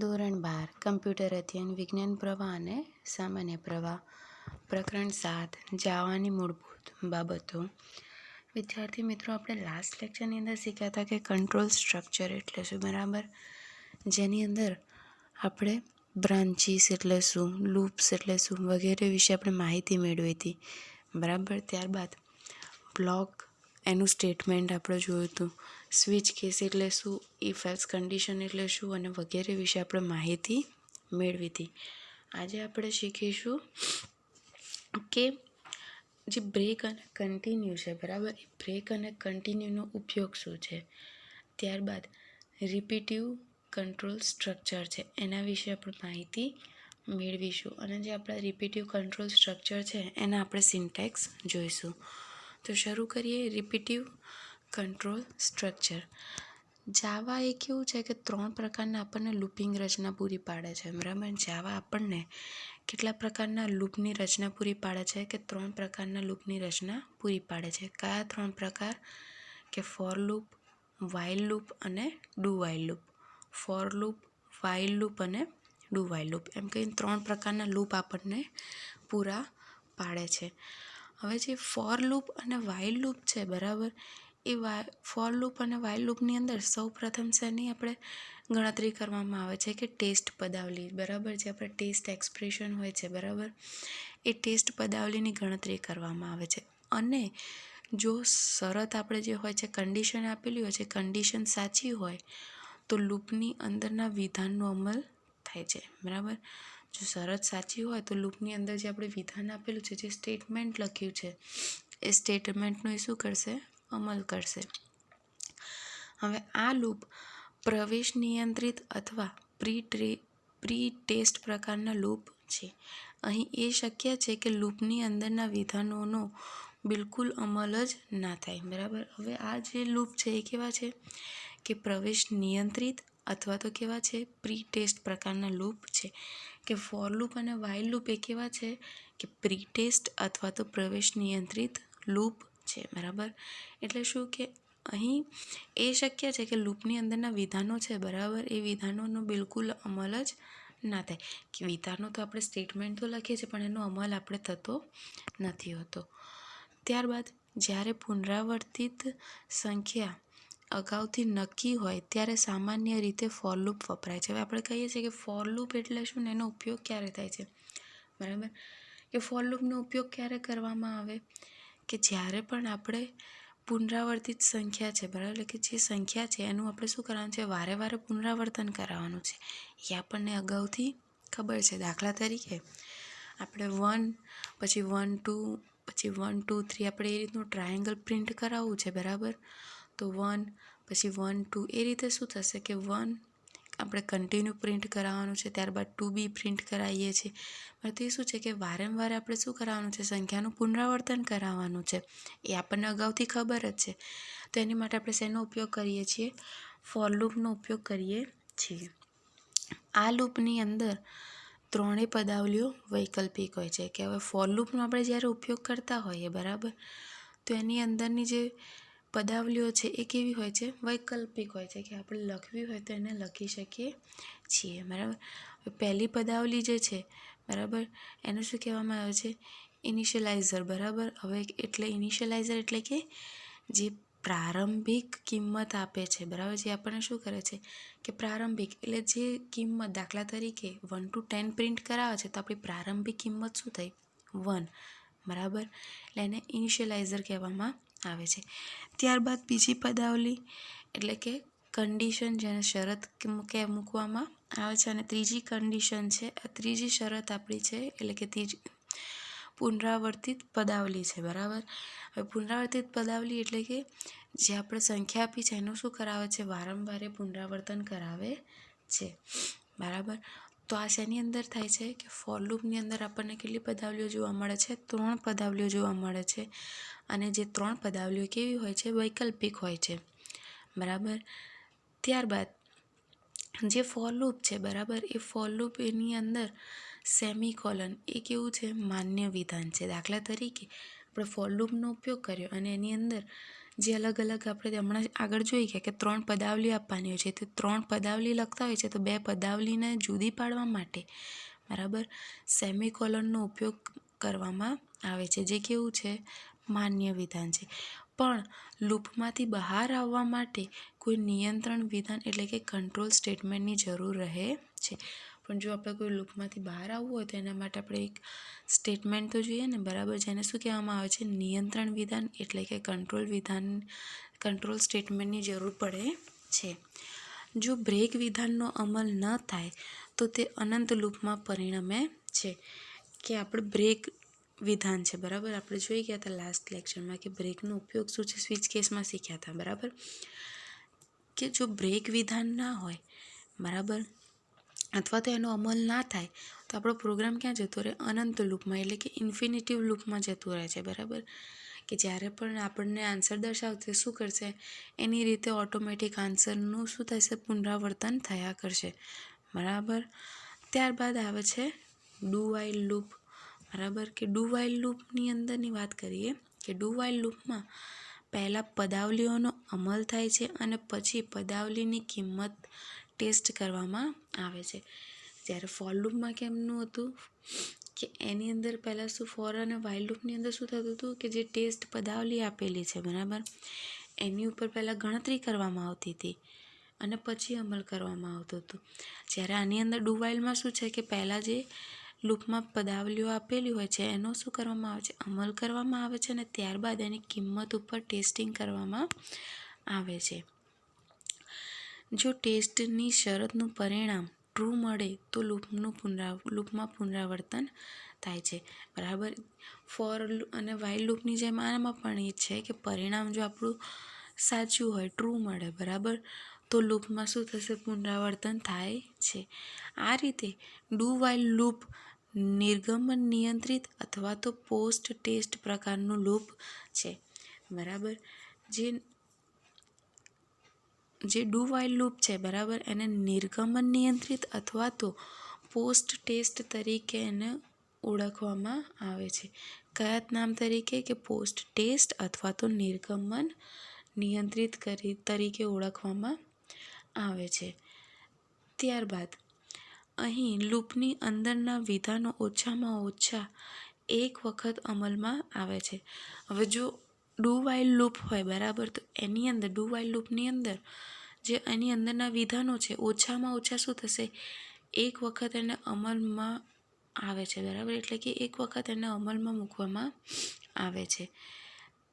ધોરણ 12 કમ્પ્યુટર અધ્યયન વિજ્ઞાન પ્રવાહ અને સામાન્ય પ્રવાહ પ્રકરણ 7 જાવાની મૂળભૂત બાબતો. વિદ્યાર્થી મિત્રો, આપણે લાસ્ટ લેક્ચરની અંદર શીખ્યા હતા કે કંટ્રોલ સ્ટ્રક્ચર એટલે શું, બરાબર, જેની અંદર આપણે બ્રાન્ચીસ એટલે શું, લૂપ્સ એટલે શું વગેરે વિશે આપણે માહિતી મેળવી હતી, બરાબર. ત્યારબાદ બ્લોક એનું સ્ટેટમેન્ટ આપણે જોયું હતું, સ્વિચ કેસ એટલે શું, ઇફ એલ્સ કન્ડિશન એટલે શું અને વગેરે વિશે આપણે માહિતી મેળવી હતી. આજે આપણે શીખીશું કે જે બ્રેક અને કન્ટિન્યુ છે, બરાબર, એ બ્રેક અને કન્ટિન્યુનો ઉપયોગ શું છે. ત્યારબાદ રિપીટિવ કંટ્રોલ સ્ટ્રક્ચર છે, એના વિશે આપણે માહિતી મેળવીશું અને જે આપણા રિપીટિવ કંટ્રોલ સ્ટ્રક્ચર છે એના આપણે સિન્ટેક્સ જોઈશું. તો શરૂ કરીએ. રિપીટિવ કંટ્રોલ સ્ટ્રક્ચર. જાવા એ કેવું છે કે 3 પ્રકારના આપણને લૂપિંગ રચના પૂરી પાડે છે, બરાબર. જાવા આપણને કેટલા પ્રકારના લૂપની રચના પૂરી પાડે છે કે 3 પ્રકારના લૂપની રચના પૂરી પાડે છે. કયા 3 પ્રકાર? કે ફોર લૂપ, વાઇલ લૂપ અને do while loop. For loop, while loop અને ડુ વાઇલ લૂપ, એમ કહીને 3 પ્રકારના લૂપ આપણને પૂરા પાડે છે. હવે જે ફોર લૂપ અને વાઇલ લૂપ છે, બરાબર, એ ફોર લૂપ અને વાઇલ લૂપની અંદર સૌ પ્રથમ શેની આપણે ગણતરી કરવામાં આવે છે કે ટેસ્ટ પદાવલી, બરાબર. જે આપણે ટેસ્ટ એક્સપ્રેશન હોય છે, બરાબર, એ ટેસ્ટ પદાવલીની ગણતરી કરવામાં આવે છે. અને જો શરત આપણે જે હોય છે, કન્ડિશન આપેલી હોય છે, કન્ડિશન સાચી હોય તો લૂપની અંદરના વિધાનનો અમલ થાય છે, બરાબર. જો શરત સાચી હોય તો લૂપની અંદર જે આપણે વિધાન આપેલું છે, જે સ્ટેટમેન્ટ લખ્યું છે, એ સ્ટેટમેન્ટનો એ શું કરશે? અમલ કરશે. હવે આ લૂપ પ્રવેશ નિયંત્રિત અથવા પ્રી ટેસ્ટ પ્રકારના લૂપ છે. અહીં એ શક્ય છે કે લૂપની અંદરના વિધાનોનો બિલકુલ અમલ જ ના થાય, બરાબર. હવે આ જે લૂપ છે એ કેવા છે કે પ્રવેશ નિયંત્રિત અથવા તો કેવા છે? પ્રી ટેસ્ટ પ્રકારના લૂપ છે. કે ફોર લૂપ અને વાઇલ લૂપ એ કેવા છે કે પ્રી ટેસ્ટ અથવા તો પ્રવેશ નિયંત્રિત લૂપ છે, બરાબર. એટલે શું કે અહીં એ શક્ય છે કે લૂપની અંદરના વિધાનો છે, બરાબર, એ વિધાનોનો બિલકુલ અમલ જ ના થાય. કે વિધાનો તો આપણે સ્ટેટમેન્ટ તો લખીએ છીએ પણ એનો અમલ આપણે થતો નથી હોતો. ત્યારબાદ જ્યારે પુનરાવર્તિત સંખ્યા અગાઉથી નક્કી હોય ત્યારે સામાન્ય રીતે ફોર લૂપ વપરાય છે. હવે આપણે કહીએ છીએ કે ફોર લૂપ એટલે શું ને એનો ઉપયોગ ક્યારે થાય છે, બરાબર. કે ફોર લૂપનો ઉપયોગ ક્યારે કરવામાં આવે? કે જ્યારે પણ આપણે પુનરાવર્તિત સંખ્યા છે, બરાબર, એટલે કે જે સંખ્યા છે એનું આપણે શું કરવાનું છે? વારે વારે પુનરાવર્તન કરાવવાનું છે. એ આપણને અગાઉથી ખબર છે. દાખલા તરીકે આપણે 1 પછી 1 2 પછી 1 2 3 આપણે એ રીતનું ટ્રાયેંગલ પ્રિન્ટ કરાવવું છે, બરાબર. તો 1 પછી 1 2 એ રીતે શું થશે કે 1 આપણે કન્ટિન્યુ પ્રિન્ટ કરાવવાનું છે, ત્યારબાદ 2 બી પ્રિન્ટ કરાવીએ છીએ. તો એ શું છે કે વારંવાર આપણે શું કરાવવાનું છે? સંખ્યાનું પુનરાવર્તન કરાવવાનું છે. એ આપણને અગાઉથી ખબર જ છે. તો એની માટે આપણે શેનો ઉપયોગ કરીએ છીએ? ફોર લૂપનો ઉપયોગ કરીએ છીએ. આ લૂપની અંદર 3 પદાવલીઓ વૈકલ્પિક હોય છે. કે હવે ફોર લૂપનો આપણે જ્યારે ઉપયોગ કરતા હોઈએ, બરાબર, તો એની અંદરની જે પદાવલીઓ છે એ કેવી હોય છે? વૈકલ્પિક હોય છે. કે આપણે લખવી હોય તો એને લખી શકીએ છીએ, બરાબર. પહેલી પદાવલી જે છે, બરાબર, એને શું કહેવામાં આવે છે? ઇનિશિયલાઇઝર, બરાબર. હવે એટલે ઇનિશિયલાઇઝર એટલે કે જે પ્રારંભિક કિંમત આપે છે, બરાબર, જે આપણને શું કરે છે કે પ્રારંભિક એટલે જે કિંમત, દાખલા તરીકે 1 to 10 પ્રિન્ટ કરાવે છે તો આપણી પ્રારંભિક કિંમત શું થઈ? 1, બરાબર. એટલે એને ઇનિશિયલાઇઝર કહેવામાં આવે છે. ત્યારબાદ બીજી પદાવલી એટલે કે કન્ડિશન, જેને શરત મૂકવામાં આવે છે. અને ત્રીજી કન્ડિશન છે, આ ત્રીજી શરત આપણી છે, એટલે કે ત્રીજી પુનરાવર્તિત પદાવલી છે, બરાબર. હવે પુનરાવર્તિત પદાવલી એટલે કે જે આપણે સંખ્યા આપી છે એનું શું કરાવે છે? વારંવાર પુનરાવર્તન કરાવે છે, બરાબર. તો આ શેની અંદર થાય છે? કે ફોર લૂપની અંદર આપણને કેટલી પદાવલીઓ જોવા મળે છે? 3 પદાવલીઓ જોવા મળે છે. અને જે 3 પદાવલીઓ કેવી હોય છે? વૈકલ્પિક હોય છે, બરાબર. ત્યારબાદ જે ફોર લૂપ છે, બરાબર, એ ફોર લૂપ એની અંદર સેમિકોલન એ કેવું છે? માન્ય વિધાન છે. દાખલા તરીકે આપણે ફોર લૂપનો ઉપયોગ કર્યો અને એની અંદર જે અલગ અલગ આપણે હમણાં આગળ જોઈ ગયા કે 3 પદાવલી આપવાની હોય છે, તો 3 પદાવલી લખતા હોય છે તો 2 પદાવલીને જુદી પાડવા માટે બરાબર સેમિકોલનનો ઉપયોગ કરવામાં આવે છે, જે કેવું છે માન્ય વિધાન છે. પણ લૂપમાંથી બહાર આવવા માટે કોઈ નિયંત્રણ વિધાન એટલે કે કંટ્રોલ સ્ટેટમેન્ટની જરૂર રહે છે. પણ જો આપણે કોઈ લૂપમાંથી બહાર આવવું હોય તો એના માટે આપણે એક સ્ટેટમેન્ટ તો જોઈએ ને બરાબર, જેને શું કહેવામાં આવે છે નિયંત્રણ વિધાન એટલે કે કંટ્રોલ સ્ટેટમેન્ટની જરૂર પડે છે. જો બ્રેક વિધાનનો અમલ ન થાય તો તે અનંત લૂપમાં પરિણમે છે. કે આપણે બ્રેક વિધાન છે બરાબર, આપણે જોઈ ગયા હતા લાસ્ટ લેક્ચરમાં કે બ્રેકનો ઉપયોગ શું છે, સ્વિચ કેસમાં શીખ્યા હતા બરાબર, કે જો બ્રેક વિધાન ના હોય બરાબર અથવા તો એનો અમલ ના થાય તો આપણો પ્રોગ્રામ ક્યાં જતો રહે, અનંત લૂપમાં એટલે કે ઇન્ફિનિટિવ લૂપમાં જતું રહે છે બરાબર, કે જ્યારે પણ આપણને આન્સર દર્શાવશે શું કરશે, એની રીતે ઓટોમેટિક આન્સરનું શું થશે, પુનરાવર્તન થયા કરશે બરાબર. ત્યારબાદ આવે છે ડુ વાઇલ લૂપ બરાબર, કે ડુ વાઇલ લૂપની અંદરની વાત કરીએ કે ડુ વાઇલ લૂપમાં પહેલાં પદાવલીઓનો અમલ થાય છે અને પછી પદાવલીની કિંમત ટેસ્ટ કરવામાં આવે છે. જ્યારે ફોર લૂપમાં કેમનું હતું કે એની અંદર પહેલાં શું ફોર અને વાઇલ લૂપની અંદર શું થતું હતું કે જે ટેસ્ટ પદાવલી આપેલી છે બરાબર, એની ઉપર પહેલાં ગણતરી કરવામાં આવતી હતી અને પછી અમલ કરવામાં આવતો હતો. જ્યારે આની અંદર ડુ વાઇલમાં શું છે કે પહેલાં જે લૂપમાં પદાવલીઓ આપેલી હોય છે એનો શું કરવામાં આવે છે, અમલ કરવામાં આવે છે અને ત્યારબાદ એની કિંમત ઉપર ટેસ્ટિંગ કરવામાં આવે છે. જો ટેસ્ટની શરતનું પરિણામ ટ્રુ મળે તો લૂપમાં પુનરાવર્તન થાય છે બરાબર. ફોર અને વાઇલ લૂપની જેમ આમાં પણ એ છે કે પરિણામ જો આપણું સાચું હોય, ટ્રુ મળે બરાબર, તો લૂપમાં શું થશે, પુનરાવર્તન થાય છે. આ રીતે ડુ વાઇલ લૂપ નિર્ગમન નિયંત્રિત અથવા તો પોસ્ટ ટેસ્ટ પ્રકારનું લૂપ છે બરાબર. જે ડુ વાઇલ લૂપ છે બરાબર, એને નિર્ગમન નિયંત્રિત અથવા તો પોસ્ટ ટેસ્ટ તરીકે એને ઓળખવામાં આવે છે. કયા નામ તરીકે, કે પોસ્ટ ટેસ્ટ અથવા તો નિર્ગમન નિયંત્રિત તરીકે ઓળખવામાં આવે છે. ત્યારબાદ અહીં લૂપની અંદરના વિધાનો ઓછામાં ઓછા એક વખત અમલમાં આવે છે. હવે જો ડુ વાઇલ લૂપ હોય બરાબર, તો એની અંદર ડુ વાઇલ લૂપની અંદર જે એની અંદરના વિધાનો છે ઓછામાં ઓછા શું થશે, એક વખત એને અમલમાં આવે છે બરાબર, એટલે કે એક વખત એને અમલમાં મૂકવામાં આવે છે.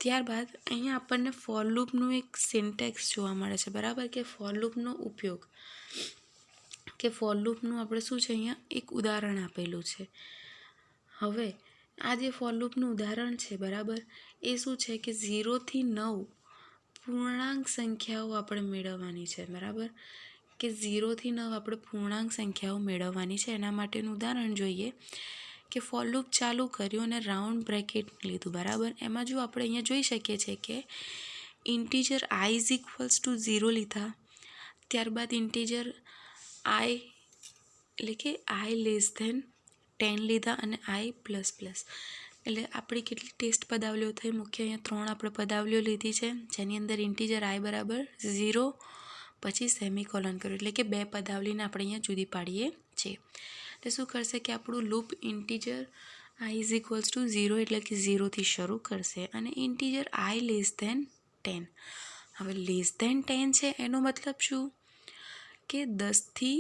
ત્યારબાદ અહીંયા આપણને ફોર લૂપનું એક સિન્ટેક્સ જોવા મળે છે બરાબર, કે ફોર લૂપનો ઉપયોગ, કે ફોર લૂપનું આપણે શું છે અહીંયા એક ઉદાહરણ આપેલું છે. હવે આ જે ફોર લૂપનું ઉદાહરણ છે બરાબર, એ શું છે કે 0 થી 9 પૂર્ણાંક સંખ્યાઓ આપણે મેળવવાની છે બરાબર, કે 0 થી 9 આપણે પૂર્ણાંક સંખ્યાઓ મેળવવાની છે. એના માટેનું ઉદાહરણ જોઈએ કે ફોર લૂપ ચાલુ કર્યું અને રાઉન્ડ બ્રેકેટ લીધું બરાબર. એમાં જો આપણે અહીંયા જોઈ શકીએ છીએ કે ઇન્ટીજર i = 0 લીધા, ત્યારબાદ ઇન્ટીજર i એટલે કે i <10 લીધા અને i++, એટલે આપણી કેટલી ટેસ્ટ પદાવલીઓ થઈ, મુખ્ય અહીંયા 3 આપણે પદાવલીઓ લીધી છે, જેની અંદર ઇન્ટીજર i = 0 પછી સેમિકોલન કર્યું, એટલે કે 2 પદાવલીને આપણે અહીંયા જુદી પાડીએ છીએ. એટલે શું કરશે કે આપણું લૂપ ઇન્ટીજર i = 0 એટલે કે 0થી શરૂ કરશે અને ઇન્ટીજર i <10. હવે <10 છે એનો મતલબ શું, કે 10થી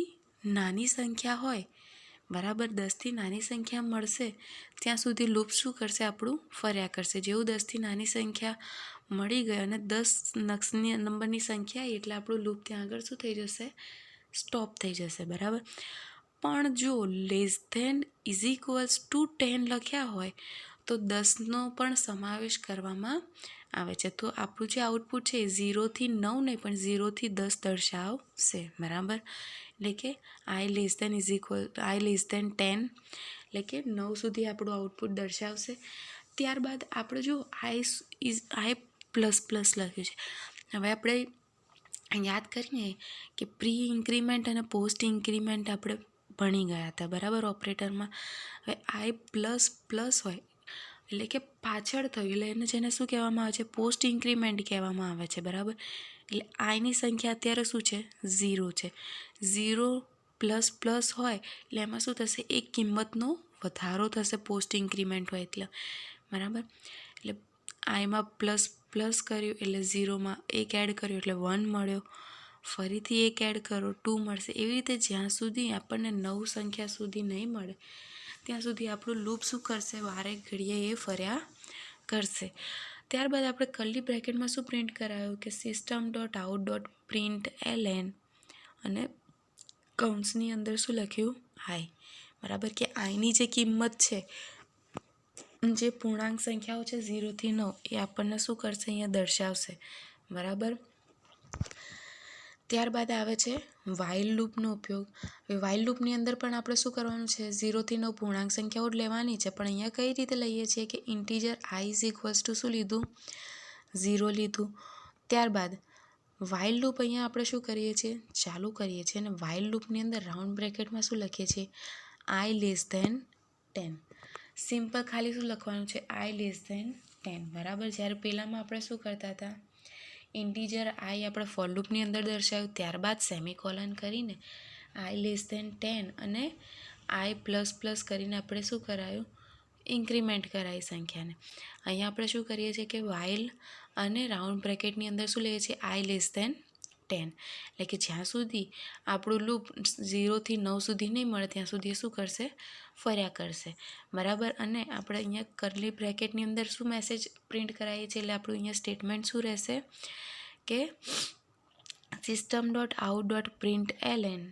નાની સંખ્યા હોય બરાબર, 10થી નાની સંખ્યા મળશે ત્યાં સુધી લૂપ શું કરશે, આપણું ફર્યા કરશે. જેવું 10થી નાની સંખ્યા મળી ગઈ અને 10 નંબરની સંખ્યા એટલે આપણું લૂપ ત્યાં આગળ શું થઈ જશે, સ્ટોપ થઈ જશે બરાબર. પણ જો <10 લખ્યા હોય તો 10નો પણ સમાવેશ કરવામાં આવે છે, તો આપણું જે આઉટપુટ છે એ 0થી 9 નહીં પણ 0થી 10 દર્શાવશે બરાબર. એટલે કે i <10 એટલે કે 9 સુધી આપણું આઉટપુટ દર્શાવશે. ત્યારબાદ આપણે જો i લખ્યું છે, હવે આપણે યાદ કરીએ કે પ્રી ઇન્ક્રીમેન્ટ અને પોસ્ટ ઇન્ક્રીમેન્ટ આપણે ભણી ગયા હતા બરાબર ઓપરેટરમાં. હવે i++ હોય એટલે કે પાછળ થયું, એટલે એને જેને શું કહેવામાં આવે છે, પોસ્ટ ઇન્ક્રીમેન્ટ કહેવામાં આવે છે, બરાબર. એટલે આઈની સંખ્યા અત્યારે શું છે, 0 છે. 0 પ્લસ પ્લસ હોય એટલે એમાં શું થશે, એક કિંમતનો વધારો થશે, પોસ્ટ ઇન્ક્રીમેન્ટ હોય એટલે, બરાબર. એટલે આઈમાં પ્લસ પ્લસ કર્યું એટલે 0માં એક એડ કર્યો એટલે 1 મળ્યો, ફરીથી એક એડ કરો 2 મળશે. એવી રીતે જ્યાં સુધી આપણને 9 સંખ્યા સુધી નહીં મળે ત્યાં સુધી આપણું લૂપ શું કરશે, વારે ઘડીએ એ ફર્યા કરશે. ત્યારબાદ આપણે કર્લી બ્રેકેટમાં શું પ્રિન્ટ કરાયું કે system.out.println અને કૌંસની અંદર શું લખ્યું, આઈ, બરાબર. કે આઈની જે કિંમત છે, જે પૂર્ણાંક સંખ્યાઓ છે 0 થી 9, એ આપણને શું કરશે, અહીંયા દર્શાવશે, બરાબર. ત્યારબાદ આવે છે વાઇલ લૂપનો ઉપયોગ. વાઇલ લૂપની અંદર પણ આપણે શું કરવાનું છે, 0 થી 9 પૂર્ણાંક સંખ્યાઓ જ લેવાની છે, પણ અહીંયા કઈ રીતે લઈએ છીએ કે integer I is equals to શું લીધું, 0 લીધું. ત્યારબાદ વાઇલ લૂપ અહીંયા આપણે શું કરીએ છીએ, ચાલુ કરીએ છીએ, અને વાઇલ લૂપની અંદર રાઉન્ડ બ્રેકેટમાં શું લખીએ છીએ, આઈ લેસ ધેન 10. સિમ્પલ ખાલી શું લખવાનું છે, આઈ લેસ ધેન 10, બરાબર. જ્યારે પહેલાંમાં આપણે શું કરતા હતા, ઇન્ટીજર આઈ આપણે ફોર લૂપની અંદર દર્શાવ્યું, ત્યારબાદ સેમિકોલન કરીને આઈ લેસ ધેન 10 અને આઈ પ્લસ પ્લસ કરીને આપણે શું કરાયું, ઇન્ક્રીમેન્ટ કરાવી સંખ્યાને. અહીંયા આપણે શું કરીએ છીએ કે વાઇલ અને રાઉન્ડ બ્રેકેટની અંદર શું લઈએ છીએ, આઈ લેસ ધેન 10, એટલે કે જ્યાં સુધી આપણું લૂપ 0 થી 9 સુધી નહીં મળે ત્યાં સુધી શું કરશે, ફર્યા કરશે, બરાબર. અને આપણે અહીંયા કર્લી બ્રેકેટની અંદર શું મેસેજ પ્રિન્ટ કરાવીએ છીએ, એટલે આપણું અહીંયા સ્ટેટમેન્ટ શું રહેશે કે system.out.println,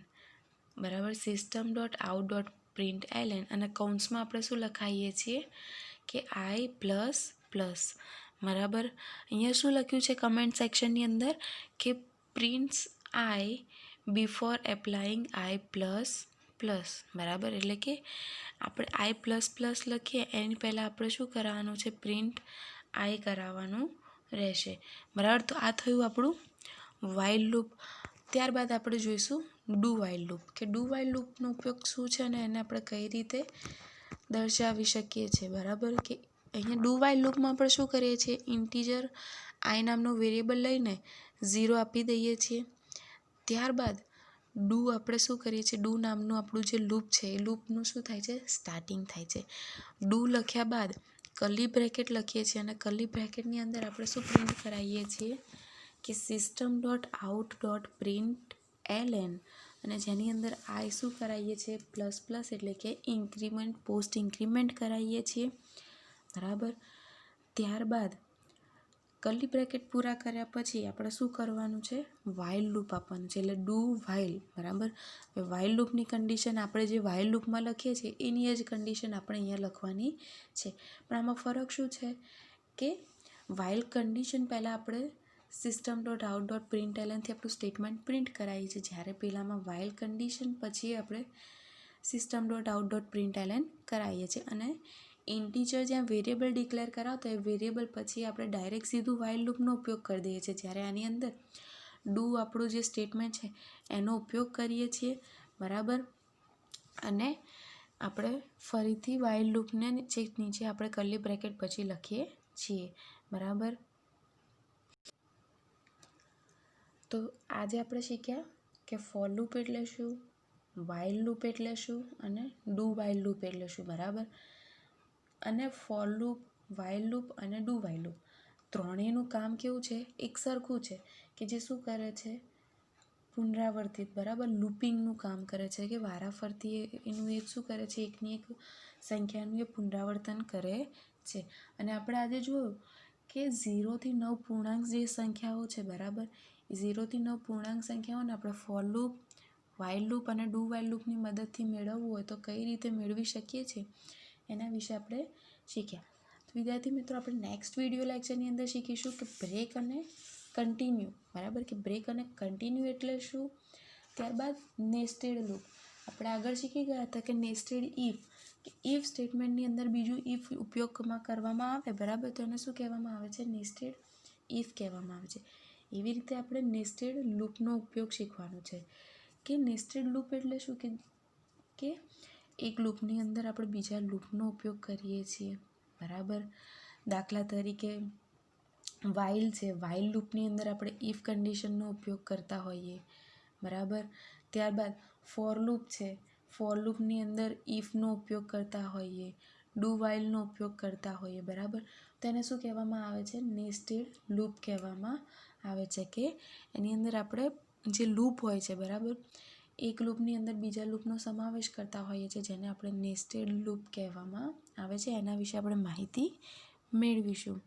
બરાબર. system.out.println અને કૌંસમાં આપણે શું લખાઈએ છીએ કે આઈ પ્લસ પ્લસ, બરાબર. અહીંયા શું લખ્યું છે કમેન્ટ સેક્શનની અંદર કે પ્રિન્ટ્સ આઈ બિફોર એપ્લાઇંગ આઈ પ્લસ પ્લસ, બરાબર. એટલે કે આપણે આઈ પ્લસ પ્લસ લખીએ એની પહેલાં આપણે શું કરાવવાનું છે, પ્રિન્ટ આઈ કરાવવાનું રહેશે, બરાબર. તો આ થયું આપણું વાઇલ લૂપ. ત્યારબાદ આપણે જોઈશું ડુ વાઇલ લૂપ, કે ડુ વાઇલ લૂપનો ઉપયોગ શું છે અને એને આપણે કઈ રીતે દર્શાવી શકીએ છીએ, બરાબર. કે અહીંયા ડુ વાઇલ લૂપમાં આપણે શું કરીએ છીએ, ઇન્ટીજર આઈ નામનો વેરિયેબલ લઈને 0 આપી દઈએ છીએ. ત્યારબાદ ડુ આપણે શું કરીએ છીએ, ડુ નામનું આપણું જે લૂપ છે એ લૂપનું શું થાય છે, સ્ટાર્ટિંગ થાય છે. ડુ લખ્યા બાદ કર્લી બ્રેકેટ લખીએ છીએ અને કર્લી બ્રેકેટની અંદર આપણે શું પ્રિન્ટ કરાવીએ છીએ કે system.out.println અને જેની અંદર આઈ શું કરાવીએ છીએ, પ્લસ પ્લસ, એટલે કે ઇન્ક્રીમેન્ટ પોસ્ટ ઇન્ક્રીમેન્ટ કરાવીએ છીએ, બરાબર. ત્યારબાદ કર્લી બ્રેકેટ પૂરા કર્યા પછી આપણે શું કરવાનું છે, વાઇલ લૂપ આપવાનું છે, એટલે ડુ વાઇલ, બરાબર. વાઇલ લૂપની કન્ડિશન આપણે જે વાઇલ લૂપમાં લખીએ છીએ એની જ કન્ડિશન આપણે અહીંયા લખવાની છે, પણ આમાં ફરક શું છે કે વાઇલ કન્ડિશન પહેલાં આપણે system.out.printlnથી આપણું સ્ટેટમેન્ટ પ્રિન્ટ કરાવીએ છીએ, જ્યારે પહેલાંમાં વાઇલ કન્ડિશન પછી આપણે system.out.println કરાવીએ છીએ. અને ઇન્ટીજર જ્યાં વેરિયેબલ ડિક્લેર કરાવતા હોય વેરિયેબલ પછી આપણે ડાયરેક્ટ સીધું વાઇલ લૂપનો ઉપયોગ કરી દઈએ છીએ, જ્યારે આની અંદર ડુ આપણું જે સ્ટેટમેન્ટ છે એનો ઉપયોગ કરીએ છીએ, બરાબર. અને આપણે ફરીથી વાઇલ લૂપને નીચે આપણે કર્લી બ્રેકેટ પછી લખીએ છીએ, બરાબર. તો આજે આપણે શીખ્યા કે ફોર લૂપ એટલે શું, વાઇલ લૂપ એટલે શું અને ડુ વાઇલ લૂપ એટલે શું, બરાબર. અને ફોર લૂપ, વાઇલ લૂપ અને ડુ વાઇલ લૂપ ત્રણેયનું કામ કેવું છે, એક સરખું છે, કે જે શું કરે છે, પુનરાવર્તિત, બરાબર, લૂપિંગનું કામ કરે છે, કે વારાફરતી એનું એ શું કરે છે, એકની એક સંખ્યાનું એ પુનરાવર્તન કરે છે. અને આપણે આજે જોયું કે 0 થી 9 પૂર્ણાંક જે સંખ્યાઓ છે, બરાબર, 0 થી 9 પૂર્ણાંક સંખ્યાઓને આપણે ફોર લૂપ, વાઇલ લૂપ અને ડુ વાઇલ લૂપની મદદથી મેળવવું હોય તો કઈ રીતે મેળવી શકીએ છીએ એના વિશે આપણે શીખ્યા. તો વિદ્યાર્થી મિત્રો, આપણે નેક્સ્ટ વિડીયો લેક્ચરની અંદર શીખીશું કે બ્રેક અને કન્ટિન્યુ, બરાબર. કે બ્રેક અને કન્ટિન્યુ એટલે શું. ત્યારબાદ નેસ્ટેડ લૂપ આપણે આગળ શીખી ગયા હતા કે નેસ્ટેડ ઇફ, કે ઇફ સ્ટેટમેન્ટની અંદર બીજું ઇફ ઉપયોગમાં કરવામાં આવે, બરાબર, તો એને શું કહેવામાં આવે છે, નેસ્ટેડ ઇફ કહેવામાં આવે છે. એવી રીતે આપણે નેસ્ટેડ લૂપનો ઉપયોગ શીખવાનો છે. કે નેસ્ટેડ લૂપ એટલે શું કે એક લૂપની અંદર આપણે બીજા લૂપનો ઉપયોગ કરીએ છીએ, બરાબર. દાખલા તરીકે વાઇલ છે, વાઇલ લૂપની અંદર આપણે ઇફ કન્ડિશનનો ઉપયોગ કરતા હોઈએ, બરાબર. ત્યારબાદ ફોર લૂપ છે, ફોર લૂપની અંદર ઇફનો ઉપયોગ કરતા હોઈએ, ડુ વાઇલનો ઉપયોગ કરતા હોઈએ, બરાબર. તો એને શું કહેવામાં આવે છે? નેસ્ટેડ લૂપ કહેવામાં આવે છે, કે એની અંદર આપણે જે લૂપ હોય છે, બરાબર, એક લૂપની અંદર બીજા લૂપનો સમાવેશ કરતા હોઈએ છીએ, જેને આપણે નેસ્ટેડ લૂપ કહેવામાં આવે છે. એના વિશે આપણે માહિતી મેળવીશું.